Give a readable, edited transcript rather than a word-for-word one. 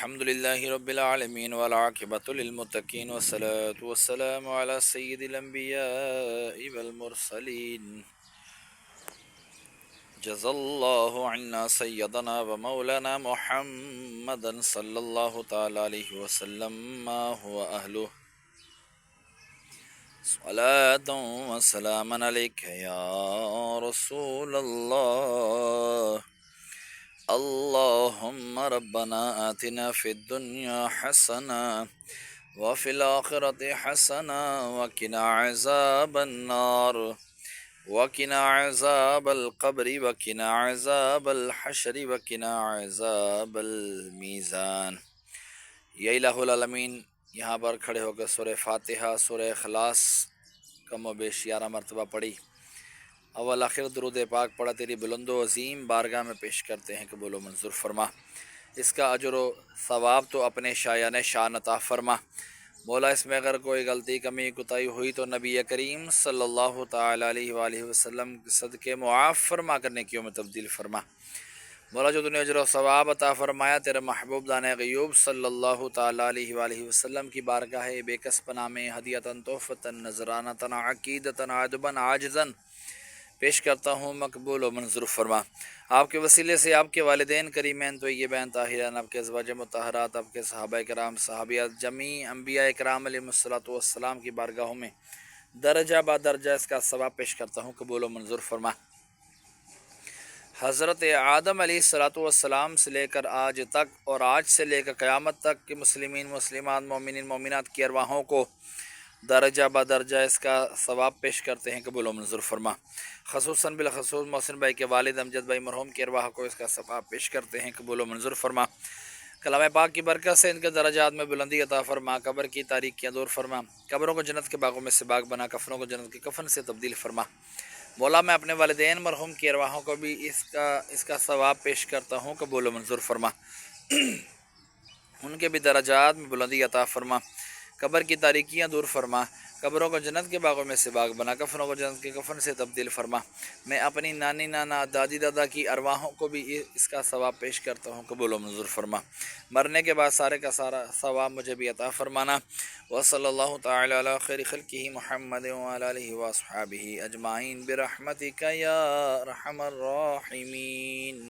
الحمد لله رب العالمين والعاقبة للمتقين والصلاة والسلام على سيد الأنبياء والمرسلين جزا الله عنا سيدنا ومولانا محمدا صلى الله تعالى عليه وسلم ما هو أهله صلاة وسلاما عليك يا رسول الله اللهم ربنا آتنا في الدنيا حسنة وفي الآخرة حسنة وقنا عذاب النار وقنا عذاب القبر وقنا عذاب الحشر وقنا عذاب المیزان۔ یا الہ العالمین، یہاں پر کھڑے ہو کر سورہ فاتحہ، سورہ اخلاص کم و بیش 11 مرتبہ پڑھی، اول آخر درود پاک پڑھا، تیری بلند و عظیم بارگاہ میں پیش کرتے ہیں، قبول و منظور فرما۔ اس کا اجر و ثواب تو اپنے شایان شان عطا فرما۔ مولا اس میں اگر کوئی غلطی کمی کوتاہی ہوئی تو نبی کریم صلی اللہ تعالی علیہ وآلہ وسلم کے صدقے معاف فرما کر نیکیوں میں تبدیل فرما۔ مولا جو نے اجر و ثواب عطا فرمایا تیرے محبوب دانِ غیوب صلی اللہ تعالی علیہ وآلہ وسلم کی بارگاہ بے کس پناہ میں ہدیۃً تحفۃً نذرانۃً عقیدۃً عدباً عاجزاً پیش کرتا ہوں، مقبول و منظور فرما۔ آپ کے وسیلے سے آپ کے والدین کریمین طیبین طاہرین، آپ کے ازواج مطہرات، آپ کے صحابہ کرام، صحابیات، جمیع انبیاء کرام علیہم الصلاۃ والسلام کی بارگاہوں میں درجہ با درجہ اس کا ثواب پیش کرتا ہوں، قبول و منظور فرما۔ حضرت آدم علیہ الصلاۃ والسلام سے لے کر آج تک اور آج سے لے کر قیامت تک کے مسلمین، مسلمات، مومنین، مومنات کی ارواحوں کو درجہ با درجہ اس کا ثواب پیش کرتے ہیں، قبول و منظور فرما۔ خصوصاً بالخصوص محسن بھائی کے والد امجد بھائی مرحوم کی ارواح کو اس کا ثواب پیش کرتے ہیں، قبول و منظور فرما۔ کلام پاک کی برکت سے ان کے درجات میں بلندی عطا فرما، قبر کی تاریکیاں دور فرما، قبروں کو جنت کے باغوں میں سے باغ بنا، کفنوں کو جنت کے کفن سے تبدیل فرما۔ مولا میں اپنے والدین مرحوم کی ارواحوں کو بھی اس کا ثواب پیش کرتا ہوں، قبول و منظور فرما۔ ان کے بھی درجات میں بلندی عطا فرما، قبر کی تاریکیاں دور فرما، قبروں کو جنت کے باغوں میں سے باغ بنا، کفنوں کو جنت کے کفن سے تبدیل فرما۔ میں اپنی نانی، نانا، دادی، دادا کی ارواحوں کو بھی اس کا ثواب پیش کرتا ہوں، قبول و منظور فرما۔ مرنے کے بعد سارے کا سارا ثواب مجھے بھی عطا فرمانا۔ وصلی اللہ تعالی علی خیر خلقہ محمد وعلی آلہ واصحابہ اجمعین برحمتک یا ارحم الراحمین۔